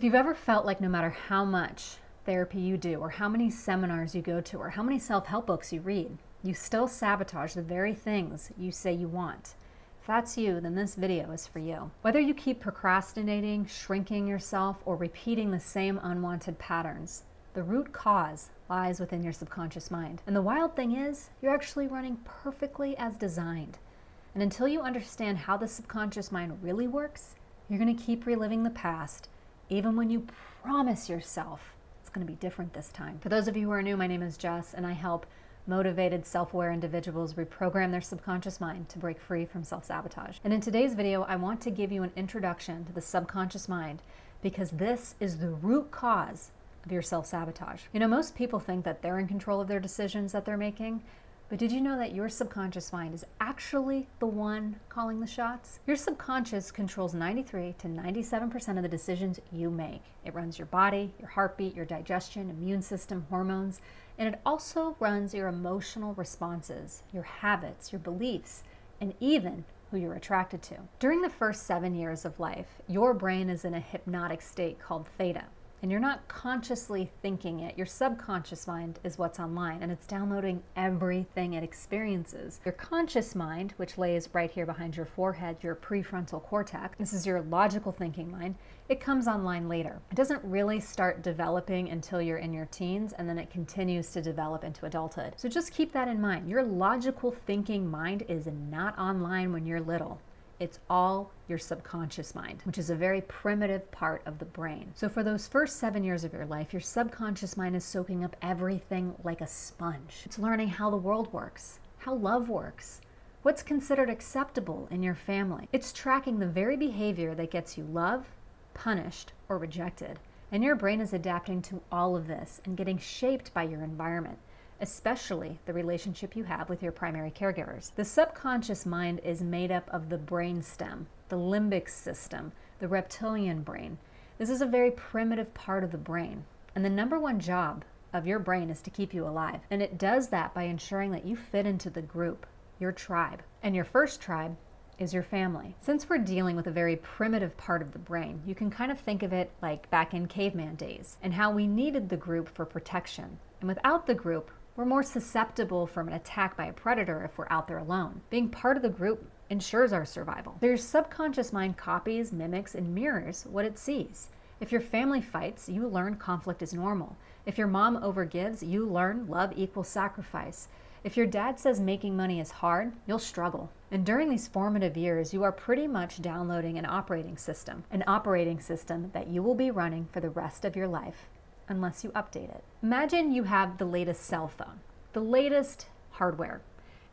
If you've ever felt like no matter how much therapy you do, or how many seminars you go to, or how many self-help books you read, you still sabotage the very things you say you want. If that's you, then this video is for you. Whether you keep procrastinating, shrinking yourself, or repeating the same unwanted patterns, the root cause lies within your subconscious mind. And the wild thing is, you're actually running perfectly as designed. And until you understand how the subconscious mind really works, you're going to keep reliving the past, even when you promise yourself it's going to be different this time. For those of you who are new, my name is Jess, and I help motivated, self-aware individuals reprogram their subconscious mind to break free from self-sabotage. And in today's video, I want to give you an introduction to the subconscious mind, because this is the root cause of your self-sabotage. You know, most people think that they're in control of their decisions that they're making, but did you know that your subconscious mind is actually the one calling the shots? Your subconscious controls 93 to 97% of the decisions you make. It runs your body, your heartbeat, your digestion, immune system, hormones, and it also runs your emotional responses, your habits, your beliefs, and even who you're attracted to. During the first 7 years of life, your brain is in a hypnotic state called theta. And you're not consciously thinking it. Your subconscious mind is what's online, and it's downloading everything it experiences. Your conscious mind, which lays right here behind your forehead, your prefrontal cortex, this is your logical thinking mind, it comes online later. It doesn't really start developing until you're in your teens, and then it continues to develop into adulthood. So just keep that in mind. Your logical thinking mind is not online when you're little. It's all your subconscious mind, which is a very primitive part of the brain. So for those first 7 years of your life, your subconscious mind is soaking up everything like a sponge. It's learning how the world works, how love works, what's considered acceptable in your family. It's tracking the very behavior that gets you loved, punished, or rejected. And your brain is adapting to all of this and getting shaped by your environment, especially the relationship you have with your primary caregivers. The subconscious mind is made up of the brainstem, the limbic system, the reptilian brain. This is a very primitive part of the brain. And the number one job of your brain is to keep you alive. And it does that by ensuring that you fit into the group, your tribe. And your first tribe is your family. Since we're dealing with a very primitive part of the brain, you can kind of think of it like back in caveman days and how we needed the group for protection. And without the group, we're more susceptible from an attack by a predator if we're out there alone. Being part of the group ensures our survival. So your subconscious mind copies, mimics, and mirrors what it sees. If your family fights, you learn conflict is normal. If your mom overgives, you learn love equals sacrifice. If your dad says making money is hard, you'll struggle. And during these formative years, you are pretty much downloading an operating system that you will be running for the rest of your life, unless you update it. Imagine you have the latest cell phone, the latest hardware,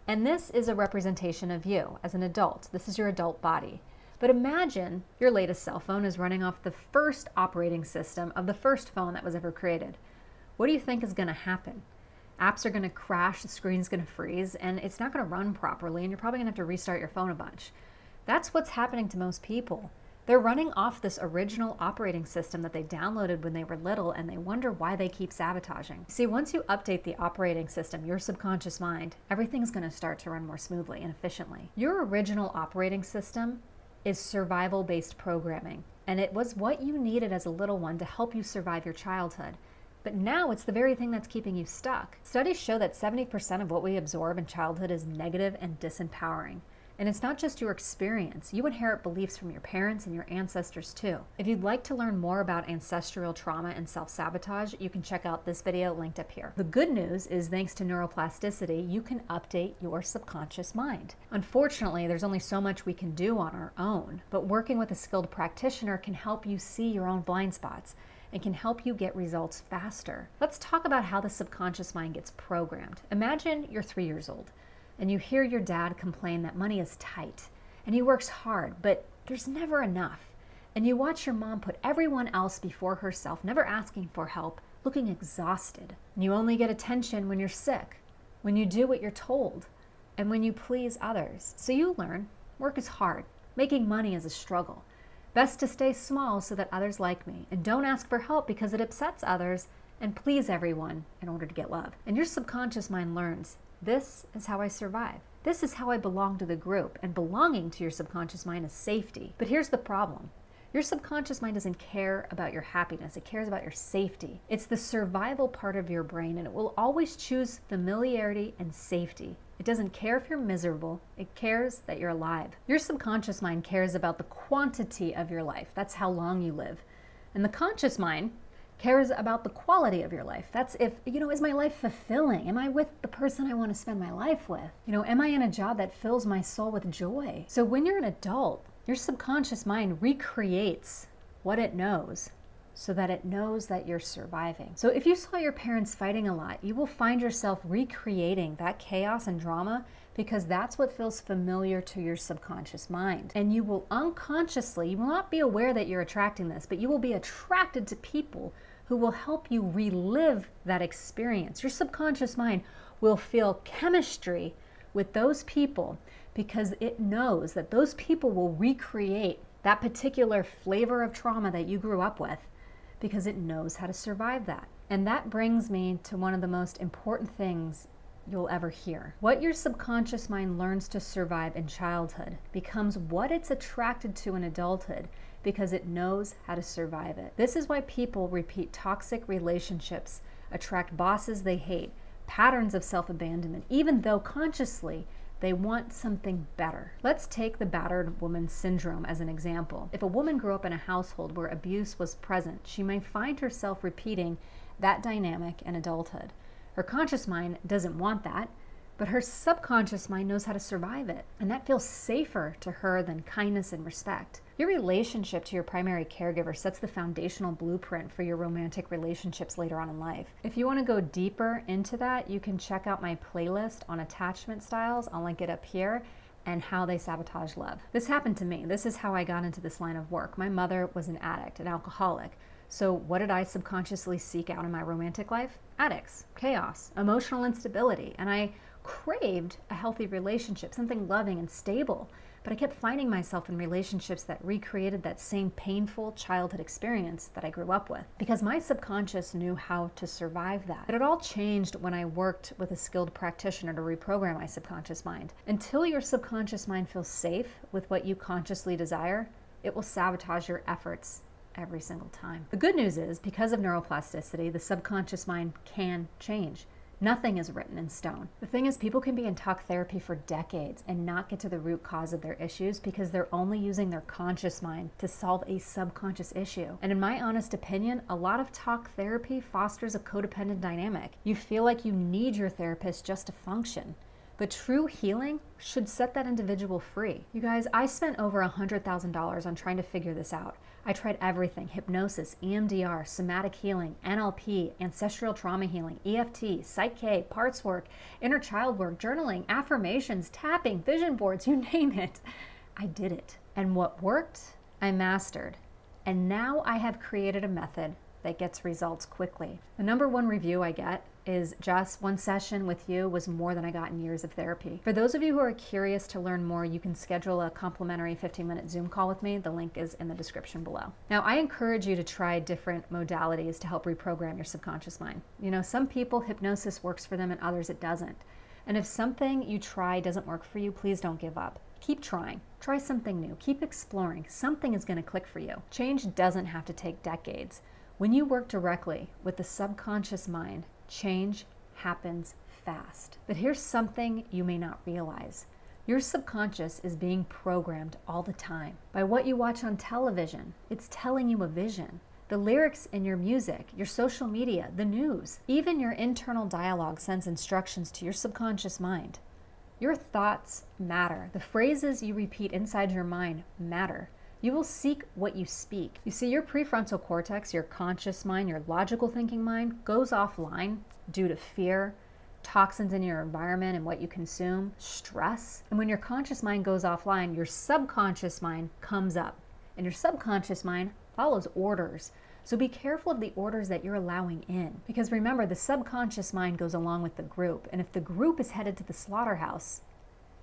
and this is a representation of you as an adult. This is your adult body. But imagine your latest cell phone is running off the first operating system of the first phone that was ever created. What do you think is going to happen? Apps are going to crash, the screen's going to freeze, and it's not going to run properly, and you're probably going to have to restart your phone a bunch. That's what's happening to most people. They're running off this original operating system that they downloaded when they were little, and they wonder why they keep sabotaging. See, once you update the operating system, your subconscious mind, everything's going to start to run more smoothly and efficiently. Your original operating system is survival-based programming, and it was what you needed as a little one to help you survive your childhood. But now it's the very thing that's keeping you stuck. Studies show that 70% of what we absorb in childhood is negative and disempowering. And it's not just your experience. You inherit beliefs from your parents and your ancestors too. If you'd like to learn more about ancestral trauma and self-sabotage, you can check out this video linked up here. The good news is, thanks to neuroplasticity, you can update your subconscious mind. Unfortunately, there's only so much we can do on our own, but working with a skilled practitioner can help you see your own blind spots and can help you get results faster. Let's talk about how the subconscious mind gets programmed. Imagine you're 3 years old, and you hear your dad complain that money is tight, and he works hard, but there's never enough. And you watch your mom put everyone else before herself, never asking for help, looking exhausted. And you only get attention when you're sick, when you do what you're told, and when you please others. So you learn, work is hard, making money is a struggle. Best to stay small so that others like me, and don't ask for help because it upsets others, and please everyone in order to get love. And your subconscious mind learns, this is how I survive. This is how I belong to the group, and belonging to your subconscious mind is safety. But here's the problem. Your subconscious mind doesn't care about your happiness. It cares about your safety. It's the survival part of your brain, and it will always choose familiarity and safety. It doesn't care if you're miserable. It cares that you're alive. Your subconscious mind cares about the quantity of your life. That's how long you live. And the conscious mind cares about the quality of your life. That's if, is my life fulfilling? Am I with the person I want to spend my life with? Am I in a job that fills my soul with joy? So when you're an adult, your subconscious mind recreates what it knows so that it knows that you're surviving. So if you saw your parents fighting a lot, you will find yourself recreating that chaos and drama because that's what feels familiar to your subconscious mind. And you will unconsciously, you will not be aware that you're attracting this, but you will be attracted to people who will help you relive that experience. Your subconscious mind will feel chemistry with those people because it knows that those people will recreate that particular flavor of trauma that you grew up with because it knows how to survive that. And that brings me to one of the most important things you'll ever hear. What your subconscious mind learns to survive in childhood becomes what it's attracted to in adulthood because it knows how to survive it. This is why people repeat toxic relationships, attract bosses they hate, patterns of self-abandonment, even though consciously they want something better. Let's take the battered woman syndrome as an example. If a woman grew up in a household where abuse was present, she may find herself repeating that dynamic in adulthood. Her conscious mind doesn't want that, but her subconscious mind knows how to survive it. And that feels safer to her than kindness and respect. Your relationship to your primary caregiver sets the foundational blueprint for your romantic relationships later on in life. If you want to go deeper into that, you can check out my playlist on attachment styles. I'll link it up here, and how they sabotage love. This happened to me. This is how I got into this line of work. My mother was an addict, an alcoholic. So what did I subconsciously seek out in my romantic life? Addicts, chaos, emotional instability, and I craved a healthy relationship, something loving and stable. But I kept finding myself in relationships that recreated that same painful childhood experience that I grew up with because my subconscious knew how to survive that. But it all changed when I worked with a skilled practitioner to reprogram my subconscious mind. Until your subconscious mind feels safe with what you consciously desire, it will sabotage your efforts every single time. The good news is, because of neuroplasticity, the subconscious mind can change. Nothing is written in stone. The thing is, people can be in talk therapy for decades and not get to the root cause of their issues because they're only using their conscious mind to solve a subconscious issue. And in my honest opinion, a lot of talk therapy fosters a codependent dynamic. You feel like you need your therapist just to function. But true healing should set that individual free. You guys, I spent over $100,000 on trying to figure this out. I tried everything: hypnosis, EMDR, somatic healing, NLP, ancestral trauma healing, EFT, Psych-K, parts work, inner child work, journaling, affirmations, tapping, vision boards, you name it. I did it. And what worked, I mastered. And now I have created a method that gets results quickly. The number one review I get is, Jess, one session with you was more than I got in years of therapy. For those of you who are curious to learn more, you can schedule a complimentary 15-minute Zoom call with me. The link is in the description below. Now, I encourage you to try different modalities to help reprogram your subconscious mind. Some people, hypnosis works for them and others it doesn't. And if something you try doesn't work for you, please don't give up. Keep trying. Try something new. Keep exploring. Something is going to click for you. Change doesn't have to take decades. When you work directly with the subconscious mind, change happens fast. But here's something you may not realize. Your subconscious is being programmed all the time by what you watch on television. It's telling you a vision. The lyrics in your music, your social media, the news, even your internal dialogue sends instructions to your subconscious mind. Your thoughts matter. The phrases you repeat inside your mind matter. You will seek what you speak. You see, your prefrontal cortex, your conscious mind, your logical thinking mind, goes offline due to fear, toxins in your environment and what you consume, stress. And when your conscious mind goes offline, your subconscious mind comes up. And your subconscious mind follows orders. So be careful of the orders that you're allowing in. Because remember, the subconscious mind goes along with the group. And if the group is headed to the slaughterhouse,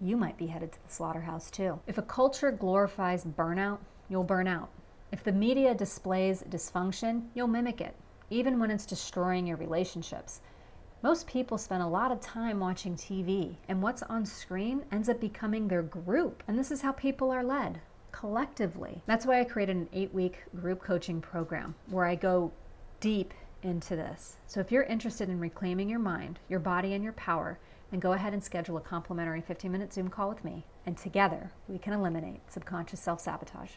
you might be headed to the slaughterhouse too. If a culture glorifies burnout, you'll burn out. If the media displays dysfunction, you'll mimic it, even when it's destroying your relationships. Most people spend a lot of time watching TV, and what's on screen ends up becoming their group. And this is how people are led. collectively. That's why I created an 8-week group coaching program where I go deep into this. So if you're interested in reclaiming your mind, your body, and your power, then go ahead and schedule a complimentary 15-minute Zoom call with me, and together we can eliminate subconscious self-sabotage.